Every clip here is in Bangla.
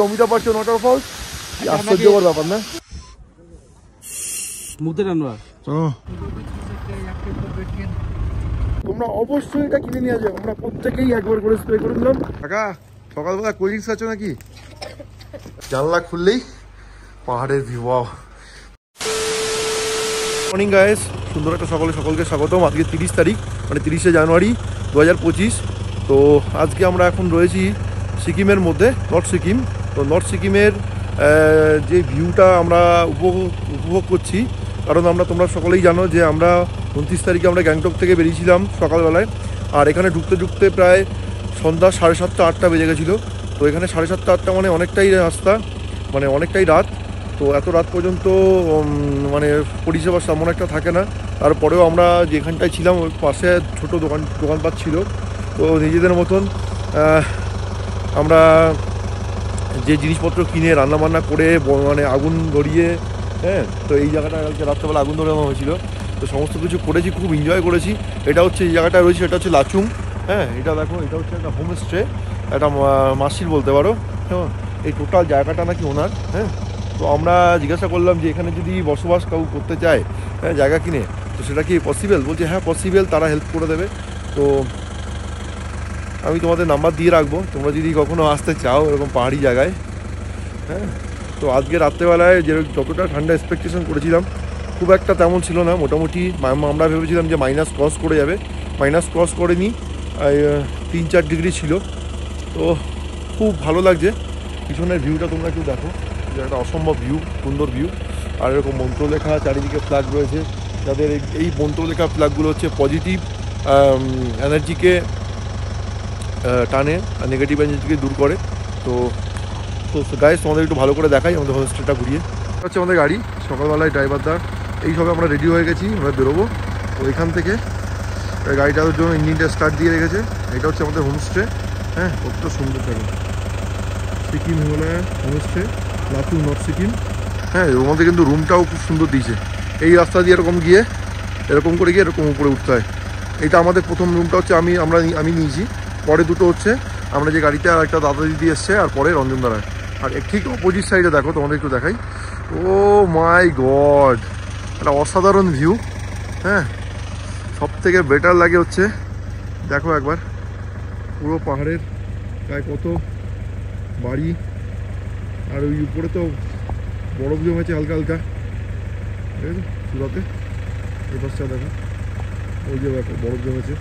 অমিতাভ বচ্চন ওয়াটারফলস, কি আশ্চর্যকর ব্যাপার না? তোমরা অবশ্যই এটা কিনে নিয়ে যাও। আমরা প্রত্যেকেই একবার করে স্প্রে করে দিলাম। কাকা সকালবেলা কোল্ড ড্রিঙ্কস আছো নাকি? জানলা খুললেই পাহাড়ের ভিউ। মর্নিং গাইস, সুন্দর একটা সকালে সকলকে স্বাগতম। আজকে 30 তারিখ, মানে 30শে জানুয়ারি 2025। তো আজকে আমরা এখন রয়েছি সিকিমের মধ্যে, নর্থ সিকিম। তো নর্থ সিকিমের যে ভিউটা আমরা উপভোগ করছি, কারণ তোমরা সকলেই জানো যে আমরা 29 তারিখে আমরা গ্যাংটক থেকে বেরিয়েছিলাম সকালবেলায়। আর এখানে ঢুকতে ঢুকতে প্রায় সন্ধ্যা 7:30 8টা বেজে গেছিলো। তো এখানে 7:30 8টা মানে অনেকটাই রাস্তা, মানে অনেকটাই রাত। তো এত রাত পর্যন্ত মানে পরিষেবা তেমন একটা থাকে না। তারপরেও আমরা যেখানটায় ছিলাম ওই পাশে ছোটো দোকানপাট ছিল। তো নিজেদের মতন আমরা যে জিনিসপত্র কিনে রান্নাবান্না করে, মানে আগুন ধরিয়ে, হ্যাঁ, তো এই জায়গাটা রাত্রেবেলা আগুন ধরানো হয়েছিল। তো সমস্ত কিছু করেছি, খুব এনজয় করেছি। এটা হচ্ছে এই জায়গাটা রয়েছে, এটা হচ্ছে লাচুং। হ্যাঁ, এটা দেখো, এটা হচ্ছে একটা হোমস্টে, একটা মাসির বলতে পারো। হ্যাঁ, এই টোটাল জায়গাটা নাকি ওনার। হ্যাঁ, তো আমরা জিজ্ঞাসা করলাম যে এখানে যদি বসবাস কেউ করতে চায়, হ্যাঁ, জায়গা কিনে, তো সেটা কি পসিবল? বলছে হ্যাঁ পসিবল, তারা হেল্প করে দেবে। তো আমি তোমাদের নাম্বার দিয়ে রাখবো, তোমরা যদি কখনো আসতে চাও এরকম পাহাড়ি জায়গায়। হ্যাঁ, তো আজকে রাত্রেবেলায় যতটা ঠান্ডা এক্সপেকটেশন করেছিলাম খুব একটা তেমন ছিল না। মোটামুটি আমরা ভেবেছিলাম যে মাইনাস ক্রস করে যাবে, মাইনাস ক্রস করেনি, 3-4 ডিগ্রি ছিল। তো খুব ভালো লাগছে। পিছনের ভিউটা তোমরা একটু দেখো, যে একটা অসম্ভব ভিউ, সুন্দর ভিউ। আর এরকম মন্ত্রলেখা চারিদিকে ফ্ল্যাগ রয়েছে, যাদের এই মন্ত্রলেখা ফ্ল্যাগগুলো হচ্ছে পজিটিভ এনার্জিকে টানে আর নেগেটিভ এনার্জিকে দূর করে। তো গাইস তোমাদের একটু ভালো করে দেখাই আমাদের হোমস্টেটা ঘুরিয়ে। হচ্ছে আমাদের গাড়ি, সকালবেলায় ড্রাইভারদার এই সবে আমরা রেডি হয়ে গেছি, আমরা বেরোবো। তো এখান থেকে গাড়িটার জন্য ইঞ্জিনটা স্টার্ট দিয়ে রেখেছে। এটা হচ্ছে আমাদের হোমস্টে। হ্যাঁ, কত সুন্দর থাকে, সিকিম হিমালয়া হোমস্টে, লাচুং, নর্থ সিকিম। হ্যাঁ, ওর মধ্যে কিন্তু রুমটাও খুব সুন্দর দিয়েছে। এই রাস্তা দিয়ে এরকম গিয়ে, এরকম করে গিয়ে এরকম উপরে উঠতে হয়। এটা আমাদের প্রথম রুমটা হচ্ছে আমি নিয়েছি। পরে দুটো হচ্ছে আমরা যে গাড়িতে, আর একটা দাদা দিদি এসছে, আর পরে রঞ্জন দাঁড়ায়। আর ঠিক অপোজিট সাইডে দেখো, তোমাদের একটু দেখাই। ও মাই গড, একটা অসাধারণ ভিউ। হ্যাঁ, সব থেকে বেটার লাগে হচ্ছে দেখো একবার পুরো পাহাড়ের গায়ে কত বাড়ি, আর ওই উপরে তো বরফ জমেছে হালকা হালকা, ঠিক আছে সুরাতে। এই পাশটা দেখো, ওই যে দেখো বরফ জমেছে,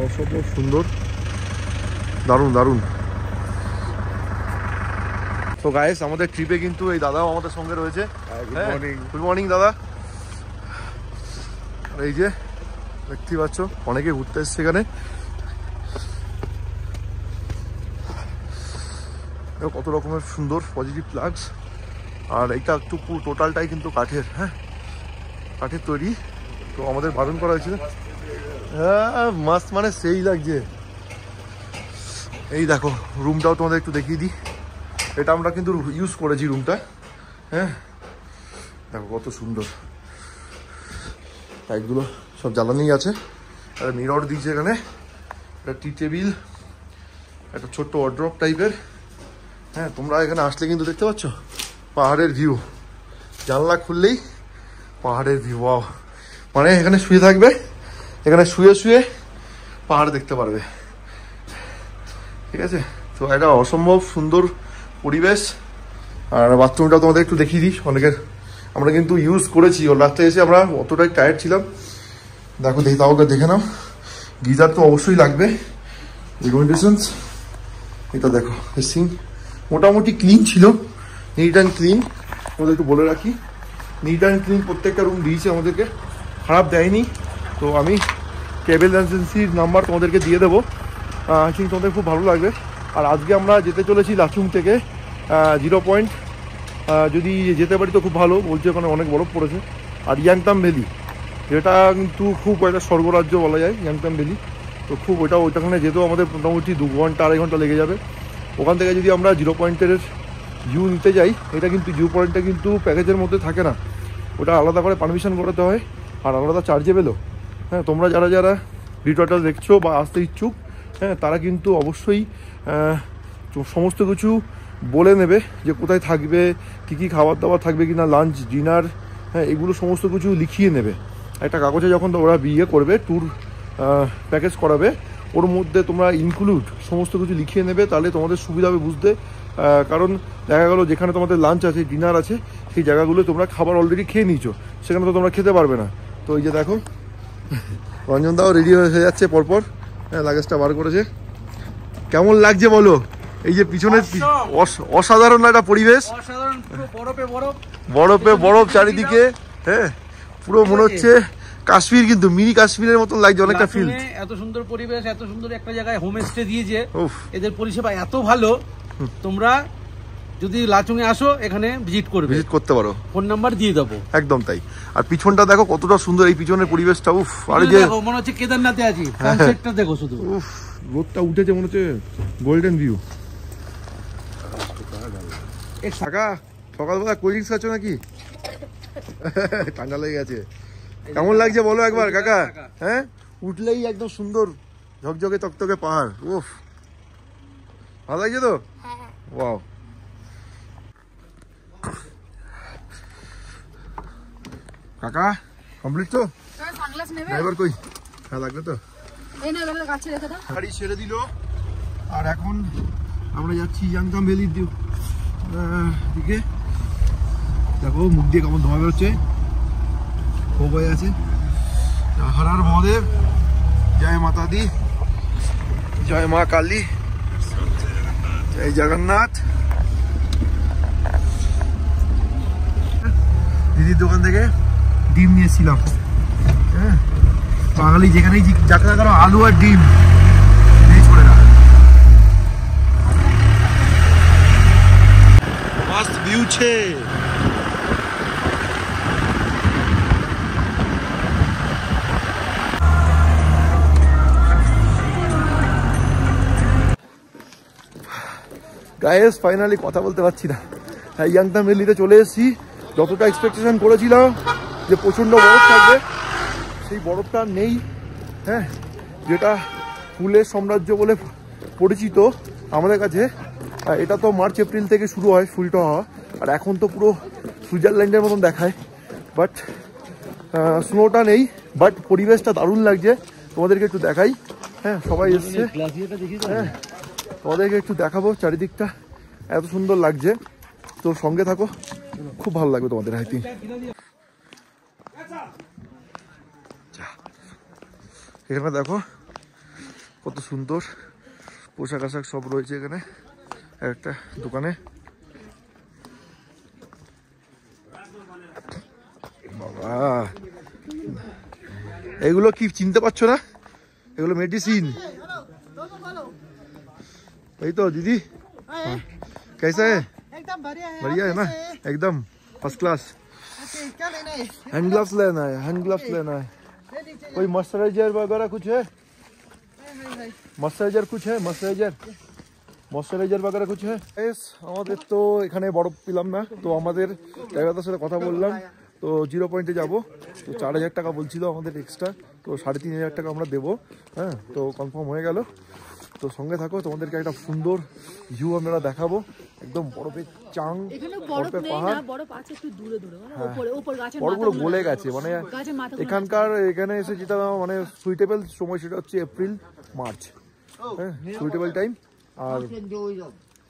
অসম্ভব সুন্দর, দারুণ দারুণ। তো গাইস, আমাদের ট্রিপে কিন্তু এই দাদাও আমাদের সঙ্গে রয়েছে। গুড মর্নিং দাদা। এই যে দেখতেই পাচ্ছ, অনেকে ঘুরতে এসছে এখানে। কত রকমের সুন্দর পজিটিভ ফ্ল্যাগস। আর এইটা একটু পুরো টোটালটাই কিন্তু কাঠের, হ্যাঁ, কাঠের তৈরি। তো আমাদের বারণ করা হয়েছিল। হ্যাঁ, মাস্ট মানে সেই লাগছে। এই দেখো রুমটাও তোমাদের একটু দেখিয়ে দিই। এটা আমরা কিন্তু ইউজ করেছি রুমটা। হ্যাঁ, দেখো কত সুন্দর, লাইটগুলো সব জ্বালানি আছে। একটা মিরর দিয়েছে এখানে, একটা টি টেবিল, একটা ছোট্ট ওয়ার্ড্রপ টাইপের। হ্যাঁ, তোমরা এখানে আসলে কিন্তু দেখতে পাচ্ছ পাহাড়ের ভিউ। জানলা খুললেই পাহাড়ের ভিউ। মানে এখানে শুয়ে থাকবে, এখানে শুয়ে শুয়ে পাহাড় দেখতে পারবে, ঠিক আছে। তো একটা অসম্ভব সুন্দর পরিবেশ। আর বাথরুমটা তোমাদের একটু দেখিয়ে দিই। আমরা কিন্তু ইউজ করেছি। ওর রাত্রে এসে আমরা অতটাই টায়ার্ড ছিলাম। দেখো তাও দেখে নাও, গিজার তো অবশ্যই লাগবে। রেকমেন্ডেশনস এটা দেখো, সিঙ্ক মোটামুটি ক্লিন ছিল, নিট অ্যান্ড ক্লিন। তোমাদের একটু বলে রাখি, নিট অ্যান্ড ক্লিন প্রত্যেকটা রুম দিয়েছে আমাদেরকে, খারাপ দেয়নি। তো আমি ট্রাভেল এজেন্সির নাম্বার তোমাদেরকে দিয়ে দেবো, আই থিঙ্ক তোমাদের খুব ভালো লাগবে। আর আজকে আমরা যেতে চলেছি লাচুং থেকে 0 পয়েন্ট। যদি যেতে পারি তো খুব ভালো, বলছে ওখানে অনেক বরফ পড়েছে। আর ইয়াংতাম ভ্যালি, যেটা কিন্তু খুব একটা স্বর্গরাজ্য বলা যায় ইয়াংতাম ভ্যালি। তো খুব ওইটাখানে যেতেও আমাদের মোটামুটি 2 ঘন্টা 2.5 ঘন্টা লেগে যাবে। ওখান থেকে যদি আমরা 0 পয়েন্টের ভিউ নিতে যাই, এটা কিন্তু ভিউ পয়েন্টটা কিন্তু প্যাকেজের মধ্যে থাকে না, ওটা আলাদা করে পারমিশন করাতে হয়, আর আলাদা চার্জেবেলও। হ্যাঁ, তোমরা যারা যারা ভিডিওটা দেখছো বা আসতে ইচ্ছুক, হ্যাঁ, তারা কিন্তু অবশ্যই সমস্ত কিছু বলে নেবে যে কোথায় থাকবে, কী খাবার দাবার থাকবে কিনা, লাঞ্চ ডিনার, হ্যাঁ এগুলো সমস্ত কিছু লিখিয়ে নেবে একটা কাগজে। যখন ওরা বিয়ে করবে ট্যুর প্যাকেজ করাবে, ওর মধ্যে তোমরা ইনক্লুড সমস্ত কিছু লিখিয়ে নেবে, তাহলে তোমাদের সুবিধা হবে বুঝতে। কারণ দেখা গেলো যেখানে তোমাদের লাঞ্চ আছে, ডিনার আছে, সেই জায়গাগুলো তোমরা খাবার অলরেডি খেয়ে নিয়েছো, সেখানে তো তোমরা খেতে পারবে না। তো এই যে দেখো রঞ্জন দাও রেডি হয়ে যাচ্ছে পরপর, হ্যাঁ লাগেজটা বার করেছে। কেমন লাগছে বলো? এই যে পিছনে অসাধারণ একটা পরিবেশ, বরফে বরফ চারিদিকে, হ্যাঁ পুরো মনে হচ্ছে কাশ্মীর, কিন্তু মিনি কাশ্মীরের মতন লাগছে অনেকটা ফিল। এত সুন্দর পরিবেশ, এত সুন্দর একটা জায়গায় হোমস্টে দিয়েছে, এদের পরিষেবা এত ভালো। তোমরা যদি লাচুং এ আসো এখানে ভিজিট করতে পারো, ফোন নাম্বার দিয়ে দেবো। একদম তাই। আর পিছনটা দেখো কতটা সুন্দর, এই পিছনের পরিবেশটা, উফ। আর যে মনে হচ্ছে কেদারনাথে আছি, সানসেটটা দেখো শুধু, উফ রোদটা উঠেছে, মনে হচ্ছে গোল্ডেন ভিউ। কাকা সকালবেলা কোল্ড ড্রিঙ্কস খাচ্ছ নাকি? ঠান্ডা লেগে গেছে। কেমন লাগছে বলো একবার কাকা? হ্যাঁ উঠলেই একদম সুন্দর ঝকঝকে তকতকে পাহাড়, উফ ভালো লাগছে তো? ওয়াও। কাকা কমপ্লিট তো? ড্রাইভার কই? হ্যাঁ লাগবে তো, গাড়ি ছেড়ে দিল। আর এখন আমরা যাচ্ছি ইয়াংতাম ভ্যালির দিকে। দেখো মুখ দিয়ে কেমন ধোঁয়া বেরোচ্ছে, খুব হয়ে আছে। হর হর মহাদেব, জয় মাতা দি, জয় মা কালী, জয় জগন্নাথ। দিদির দোকান থেকে ডিম নিয়েছিলাম, হ্যাঁ বাঙালি যেখানেই যাকে দেখানো আলু আর ডিম ছড়ে না। মস্ত ভিউ છે। গাইস ফাইনালি কথা বলতে পারছি না, হ্যাঁ ইয়াংতাম ভ্যালিতে চলে এসেছি। যতটা এক্সপেকটেশন করেছিলাম যে প্রচণ্ড বরফ থাকবে, সেই বরফটা নেই, হ্যাঁ যেটা ফুলের সাম্রাজ্য বলে পরিচিত আমাদের কাছে। এটা তো মার্চ এপ্রিল থেকে শুরু হয় ফুলটা হওয়া, আর এখন তো পুরো সুইজারল্যান্ডের মতন দেখায়, বাট স্নোটা নেই। বাট পরিবেশটা দারুণ লাগছে, তোমাদেরকে একটু দেখাই। হ্যাঁ সবাই এসছে, হ্যাঁ তোমাদেরকে একটু দেখাবো চারিদিকটা, এত সুন্দর লাগছে। তো সঙ্গে থাকো, খুব ভালো লাগবে তোমাদের। হাইকিং এখানে দেখো কত সুন্দর পোশাক আশাক সব রয়েছে এখানে একটা দোকানে। বাবা এগুলো কি চিনতে পারছো না? এগুলো মেডিসিন। এই তো দিদি कैसा है? एकदम बढ़िया है ना, एकदम फर्स्ट क्लास। हैंड ग्लव्स लेना है, हैंड ग्लव्स लेना है। कोई मॉइस्चराइजर वगैरह कुछ है? मॉइस्चराइजर कुछ है? मॉइस्चराइजर वगैरह कुछ है? আমাদের তো এখানে বরফ পেলাম না, তো আমাদের ড্রাইভারদের সাথে কথা বললাম, তো 0 পয়েন্টে যাবো। তো 4000 টাকা বলছিল আমাদের এক্সট্রা, তো 3500 টাকা আমরা দেবো। হ্যাঁ তো কনফার্ম হয়ে গেল। তো সঙ্গে থাকো, তোমাদেরকে একটা সুন্দর ভিউ আমরা দেখাবো, একদম বরফের চাং, বরফের পাহাড়। বরফগুলো গলে গেছে, মানে এখানে এসে যেটা মানে সুইটেবল সময় সেটা হচ্ছে এপ্রিল মার্চ, হ্যাঁ সুইটেবল টাইম। আর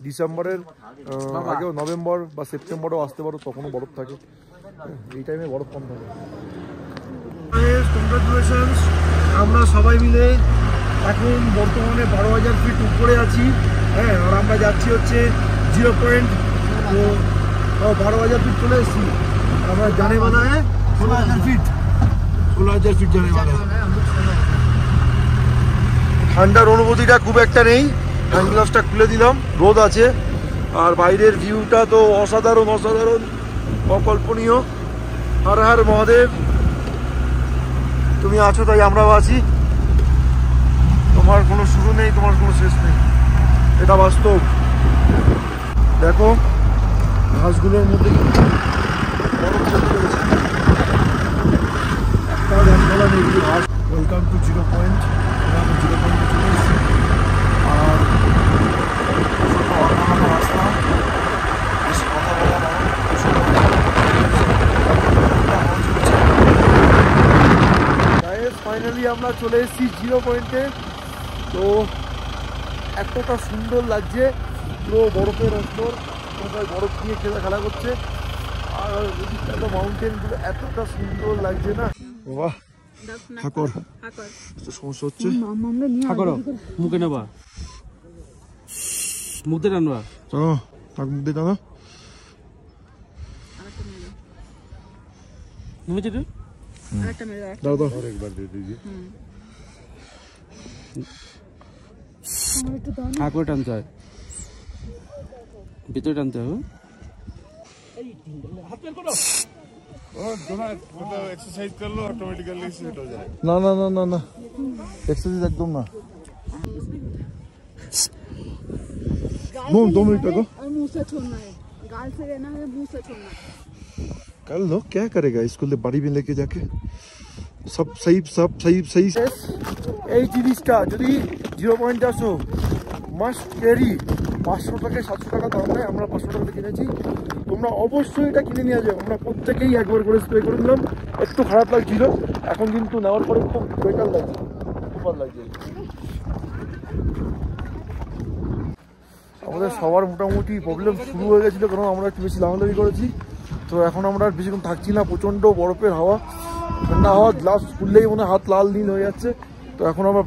ডিসেম্বরের আগেও নভেম্বর বা সেপ্টেম্বরেও আসতে পারো, তখনও বরফ থাকে, এই টাইমে বরফ কম থাকে। কংগ্রাচুলেশনস, আমরা সবাই মিলে এখন বর্তমানে 12,000 ফিট উপরে আছি, হ্যাঁ আর আমরা যাচ্ছি হচ্ছে 0 পয়েন্ট। তো 12,000 ফিট চলে এসেছি, আমরা জানে বানা 16,000 ফিট, 16,000 ফিট জানে বানা। ঠান্ডার অনুভূতিটা খুব একটা নেই, হ্যান্ড গ্লাভসটা খুলে দিলাম, রোদ আছে, আর বাইরের ভিউটা তো অসাধারণ অসাধারণ অকল্পনীয়। হর হর মহাদেব, তুমি আছো তাই আমরাও আছি, তোমার কোনো শুরু নেই, তোমার কোনো শেষ নেই, এটা বাস্তব। দেখো ঘাসগুলোর মধ্যে ওয়েলকাম টু 0 পয়েন্ট। 0 পয়েন্টে চলে এসেছি, আর ফাইনালি আমরা চলে এসেছি 0 পয়েন্টে। তো এতটা সুন্দর লাগছে, পুরো বরফের অন্তর, সবাই বরফ নিয়ে খেলা করছে, আর এত মাউন্টেনগুলো এতটা সুন্দর লাগছে না। বাহ, ঠাকুর সমস্যা হচ্ছে, মুখে নেবা, মুখে টানবা, চলো তার মুখ দিয়ে টানো। দাও দাও, একবার দিয়ে দিই। ঠাকুর টানতে হয়, ভিতরে টানতে হবে। না না না না না, এক্সারসাইজ একদম না। 2 मिनट को मुंह से छोड़ना है, गाल से लेना है, मुंह से छोड़ना है। कर लो, क्या करेगा इसको बाड़ी में लेके जाके, सब सही। এই জিনিসটা যদি 0 পয়েন্টে আসো, মাস্ট ক্যারি। 500 টাকা 700 টাকা দাম নেয়, আমরা 500 টাকাতে কিনেছি। তোমরা অবশ্যই এটা কিনে নিয়ে যাও। আমরা প্রত্যেকেই একবার করে স্প্রে করে দিলাম। একটু খারাপ লাগছিল, এখন কিন্তু নেওয়ার পরে খুব বেটার লাগছে, সুপার লাগছে। আমাদের সবার মোটামুটি প্রবলেম শুরু হয়ে গেছিলো, কারণ আমরা একটু বেশি লাফালাফি করেছি। তো এখন আমরা আর বেশিক্ষণ থাকছি না, প্রচণ্ড বরফের হাওয়া, ঠান্ডা হাওয়া, গ্লাস খুললেই মনে হাত লাল নীল হয়ে যাচ্ছে। তো এখন আমরা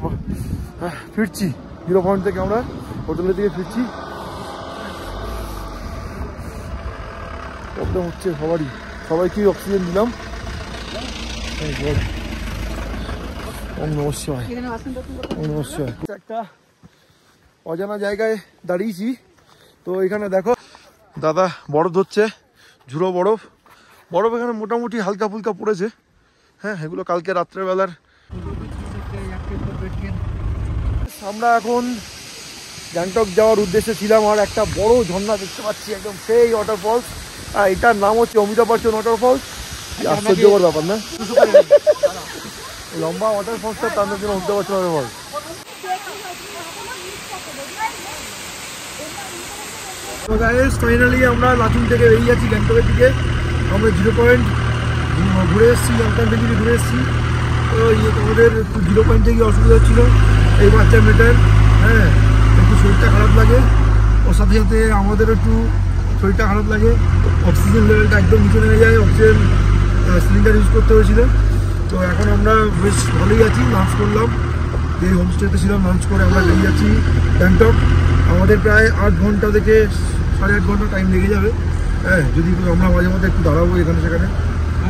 ফিরছি 0 পয়েন্ট থেকে, আমরা হোটেলের দিকে ফিরছি। প্রবলেম হচ্ছে সবাইকেই অক্সিজেন দিলাম। নমস্কার, একটা অজানা জায়গায় দাঁড়িয়েছি। তো এখানে দেখো দাদা বরফ ধরছে, ঝুড়ো বরফ এখানে মোটামুটি হালকা ফুলকা পড়েছে। হ্যাঁ, এগুলো কালকে রাত্রেবেলার। আমরা এখন গ্যাংটক যাওয়ার উদ্দেশ্যে ছিলাম, আর একটা বড় ঝর্ণা দেখতে পাচ্ছি, একদম সেই ওয়াটারফলস। আর এটার নাম হচ্ছে অমিতাভ বচ্চন ওয়াটারফলস। আশ্চর্যকর ব্যাপার না, লম্বা ওয়াটারফলসটা তার জন্য অমিতাভ বচ্চন ওয়াটারফলস। তো গাইস, ফাইনালি আমরা লাচুং থেকে বেরিয়ে যাচ্ছি গ্যাংটকের দিকে। আমরা 0 পয়েন্ট ঘুরে এসেছি, ইয়াংটাং ভ্যালি ঘুরে এসেছি। তো আমাদের একটু 0 পয়েন্টে গিয়ে অসুবিধা হচ্ছিলো, এই বাচ্চা মেয়েটার। হ্যাঁ, একটু শরীরটা খারাপ লাগে, ওর সাথে সাথে আমাদেরও একটু শরীরটা খারাপ লাগে। অক্সিজেন লেভেলটা একদম নিচে নেমে যায়, অক্সিজেন সিলিন্ডার ইউজ করতে হয়েছিল। তো এখন আমরা বেশ ভালোই আছি, লাঞ্চ করলাম, এই হোমস্টেতে ছিলাম, লাঞ্চ করে আমরা বেরিয়ে যাচ্ছি গ্যাংটক। আমাদের প্রায় 8 ঘন্টা থেকে 8.5 ঘন্টা টাইম লেগে যাবে। হ্যাঁ, যদি আমরা মাঝে মধ্যে একটু দাঁড়াবো এখানে সেখানে,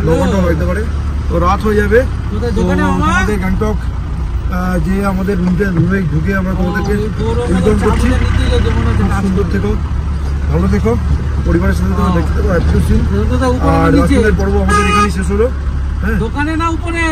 9 ঘন্টা লাগতে পারে। তো রাত হয়ে যাবে। তো আমাদের গ্যাংটক যে আমাদের রুমে ঢুকে আমরা তোমাদেরকে ইনফর্ম করছি। খুব সুন্দর থেকো, ভালো থেকো, পরিবারের সাথে তোমরা দেখতে থাকো। আর রাতের পর্ব আমাদের এখানেই শেষ হলো। হ্যাঁ, দোকানে না উপরে।